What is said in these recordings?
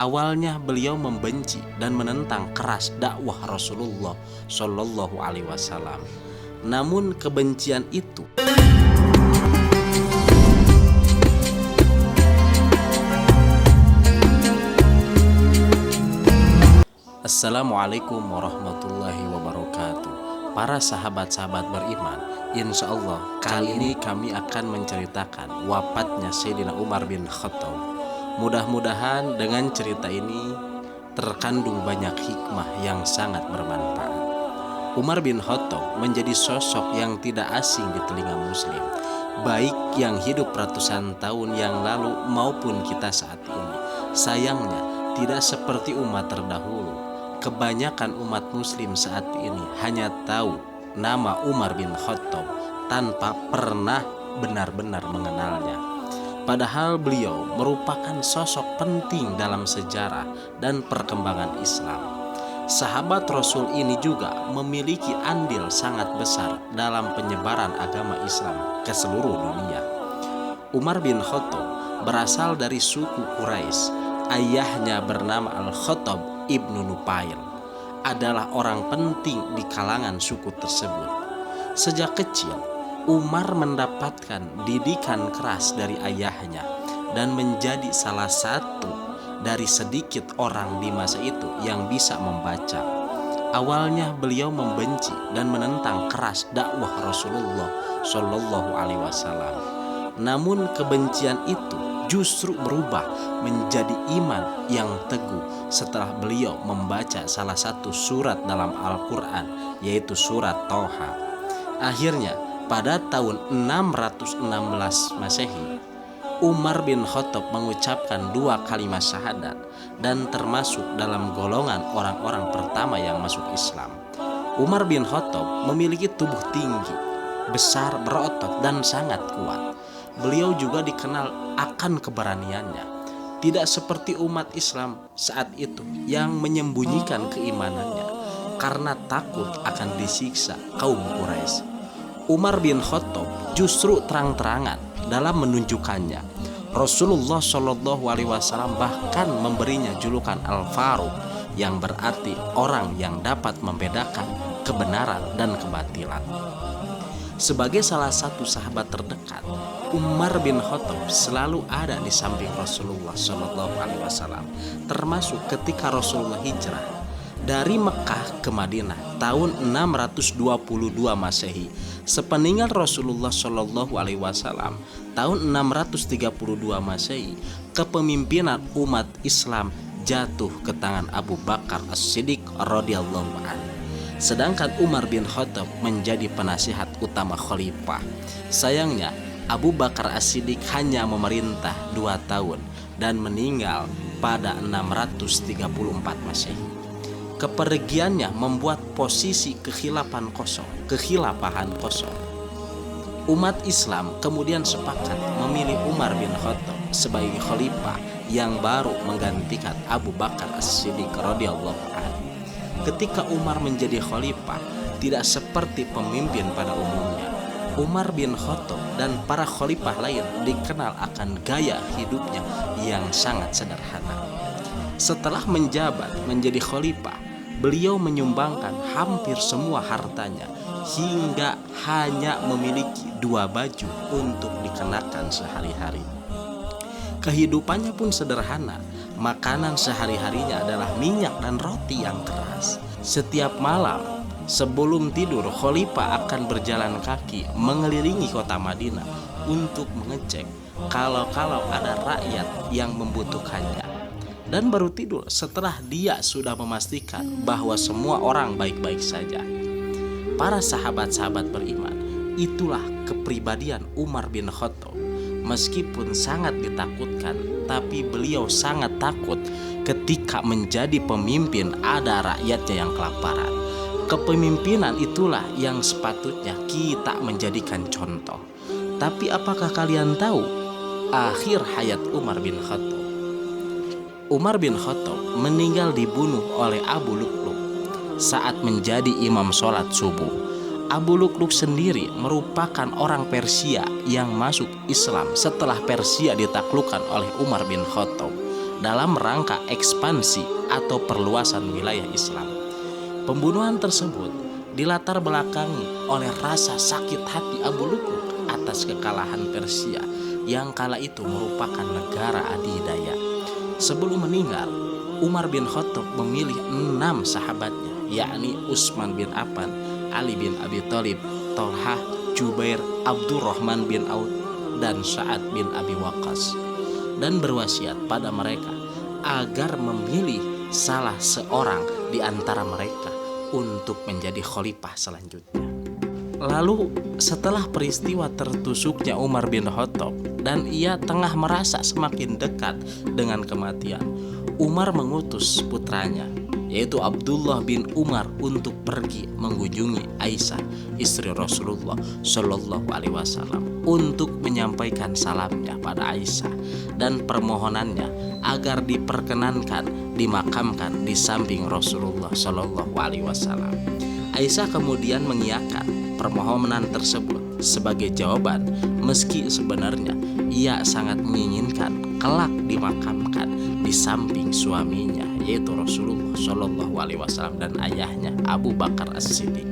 Awalnya beliau membenci dan menentang keras dakwah Rasulullah Shallallahu Alaihi Wasallam. Namun kebencian itu Assalamualaikum warahmatullahi wabarakatuh. Para sahabat-sahabat beriman, insya Allah kali ini kami akan menceritakan wafatnya Sayyidina Umar bin Khattab. Mudah-mudahan dengan cerita ini terkandung banyak hikmah yang sangat bermanfaat. Umar bin Khattab menjadi sosok yang tidak asing di telinga muslim, baik yang hidup ratusan tahun yang lalu maupun kita saat ini. Sayangnya tidak seperti umat terdahulu. Kebanyakan umat muslim saat ini hanya tahu nama Umar bin Khattab tanpa pernah benar-benar mengenalnya. Padahal beliau merupakan sosok penting dalam sejarah dan perkembangan Islam. Sahabat Rasul ini juga memiliki andil sangat besar dalam penyebaran agama Islam ke seluruh dunia. Umar bin Khattab berasal dari suku Quraisy. Ayahnya bernama Al-Khattab ibnu Nufail, adalah orang penting di kalangan suku tersebut. Sejak kecil, Umar mendapatkan didikan keras dari ayahnya dan menjadi salah satu dari sedikit orang di masa itu yang bisa membaca. Awalnya beliau membenci dan menentang keras dakwah Rasulullah Shallallahu Alaihi Wasallam. Namun kebencian itu justru berubah menjadi iman yang teguh setelah beliau membaca salah satu surat dalam Al-Quran, yaitu surat Thaha. Akhirnya pada tahun 616 Masehi, Umar bin Khattab mengucapkan 2 kalimat syahadat dan termasuk dalam golongan orang-orang pertama yang masuk Islam. Umar bin Khattab memiliki tubuh tinggi, besar, berotot, dan sangat kuat. Beliau juga dikenal akan keberaniannya. Tidak seperti umat Islam saat itu yang menyembunyikan keimanannya karena takut akan disiksa kaum Quraisy. Umar bin Khattab justru terang-terangan dalam menunjukkannya. Rasulullah Shallallahu Alaihi Wasallam bahkan memberinya julukan Al-Faruq, yang berarti orang yang dapat membedakan kebenaran dan kebatilan. Sebagai salah satu sahabat terdekat, Umar bin Khattab selalu ada di samping Rasulullah Shallallahu Alaihi Wasallam, termasuk ketika Rasulullah hijrah dari Mekah ke Madinah tahun 622 Masehi. Sepeninggal Rasulullah Shallallahu Alaihi Wasallam tahun 632 Masehi, kepemimpinan umat Islam jatuh ke tangan Abu Bakar As-Siddiq radhiyallahu anhu. Sedangkan Umar bin Khattab menjadi penasihat utama khalifah. Sayangnya Abu Bakar As-Siddiq hanya memerintah 2 tahun dan meninggal pada 634 Masehi. Kepergiannya membuat posisi kekhilafahan kosong. Umat Islam kemudian sepakat memilih Umar bin Khattab sebagai khalifah yang baru menggantikan Abu Bakar As-Siddiq radhiyallahu anhu. Ketika Umar menjadi khalifah, tidak seperti pemimpin pada umumnya. Umar bin Khattab dan para khalifah lain dikenal akan gaya hidupnya yang sangat sederhana. Setelah menjabat menjadi khalifah, beliau menyumbangkan hampir semua hartanya hingga hanya memiliki 2 baju untuk dikenakan sehari-hari. Kehidupannya pun sederhana. Makanan sehari-harinya adalah minyak dan roti yang keras. Setiap malam sebelum tidur, khalifah akan berjalan kaki mengelilingi kota Madinah untuk mengecek kalau ada rakyat yang membutuhkannya. Dan baru tidur setelah dia sudah memastikan bahwa semua orang baik-baik saja. Para sahabat-sahabat beriman, itulah kepribadian Umar bin Khattab. Meskipun sangat ditakutkan, tapi beliau sangat takut ketika menjadi pemimpin ada rakyatnya yang kelaparan. Kepemimpinan itulah yang sepatutnya kita menjadikan contoh. Tapi apakah kalian tahu akhir hayat Umar bin Khattab? Umar bin Khattab meninggal dibunuh oleh Abu Lu'lu' saat menjadi imam sholat subuh. Abu Lu'lu' sendiri merupakan orang Persia yang masuk Islam setelah Persia ditaklukkan oleh Umar bin Khattab. dalam rangka ekspansi atau perluasan wilayah Islam. Pembunuhan tersebut dilatar belakangi oleh rasa sakit hati Abu Lu'lu' atas kekalahan Persia yang kala itu merupakan negara adidaya. Sebelum meninggal, Umar bin Khattab memilih 6 sahabatnya, yakni Utsman bin Affan, Ali bin Abi Thalib, Thalhah, Jubair, Abdurrahman bin Auf, dan Sa'ad bin Abi Waqqas, dan berwasiat pada mereka agar memilih salah seorang di antara mereka untuk menjadi khalifah selanjutnya. Lalu setelah peristiwa tertusuknya Umar bin Khattab dan ia tengah merasa semakin dekat dengan kematian, Umar mengutus putranya yaitu Abdullah bin Umar untuk pergi mengunjungi Aisyah, istri Rasulullah Shallallahu Alaihi Wasallam, untuk menyampaikan salamnya pada Aisyah dan permohonannya agar diperkenankan dimakamkan di samping Rasulullah Shallallahu Alaihi Wasallam. Aisyah kemudian mengiyakan permohonan tersebut sebagai jawaban, meski sebenarnya ia sangat menginginkan kelak dimakamkan di samping suaminya yaitu Rasulullah Shallallahu Alaihi Wasallam dan ayahnya Abu Bakar As-Siddiq.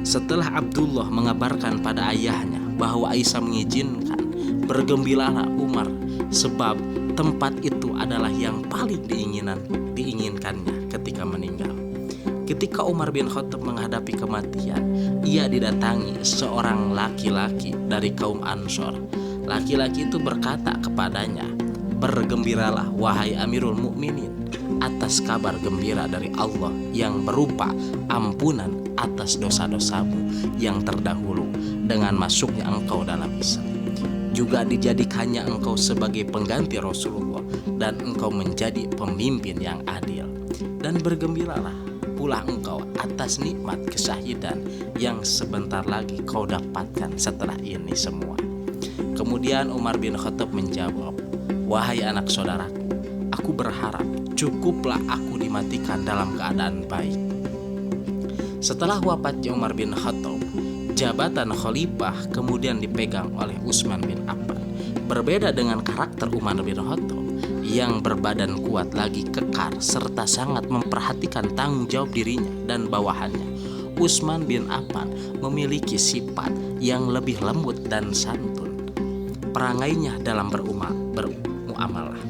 Setelah Abdullah mengabarkan pada ayahnya bahwa Aisyah mengizinkan, bergembiralah Umar sebab tempat itu adalah yang paling diinginkannya ketika meninggal. Ketika Umar bin Khattab menghadapi kematian, ia didatangi seorang laki-laki dari kaum Ansor. Laki-laki itu berkata kepadanya, "Bergembiralah wahai Amirul Mukminin atas kabar gembira dari Allah yang berupa ampunan atas dosa-dosamu yang terdahulu dengan masuknya engkau dalam Islam. Juga dijadikannya engkau sebagai pengganti Rasulullah dan engkau menjadi pemimpin yang adil. Dan bergembiralah pula engkau atas nikmat kesyahidan yang sebentar lagi kau dapatkan setelah ini semua." Kemudian Umar bin Khattab menjawab, "Wahai anak saudaraku, aku berharap cukuplah aku dimatikan dalam keadaan baik." Setelah wafatnya Umar bin Khattab, jabatan khalifah kemudian dipegang oleh Utsman bin Affan. Berbeda dengan karakter Umar bin Khattab yang berbadan kuat lagi kekar serta sangat memperhatikan tanggung jawab dirinya dan bawahannya, Utsman bin Affan memiliki sifat yang lebih lembut dan santun. Perangainya dalam bermuamalah,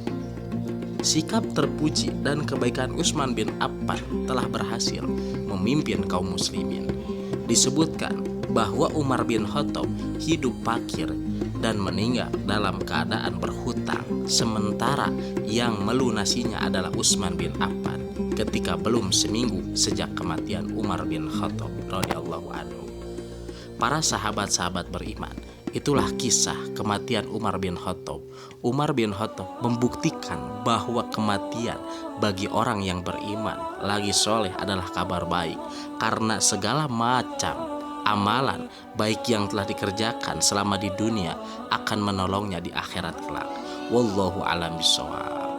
sikap terpuji dan kebaikan Utsman bin Affan telah berhasil memimpin kaum muslimin. Disebutkan bahwa Umar bin Khattab hidup fakir dan meninggal dalam keadaan berhutang, sementara yang melunasinya adalah Utsman bin Affan ketika belum seminggu sejak kematian Umar bin Khattab radhiyallahu anhu. Para sahabat-sahabat beriman, itulah kisah kematian Umar bin Khattab. Umar bin Khattab membuktikan bahwa kematian bagi orang yang beriman lagi soleh adalah kabar baik, karena segala macam amalan baik yang telah dikerjakan selama di dunia akan menolongnya di akhirat kelak. Wallahu a'lam bishawab.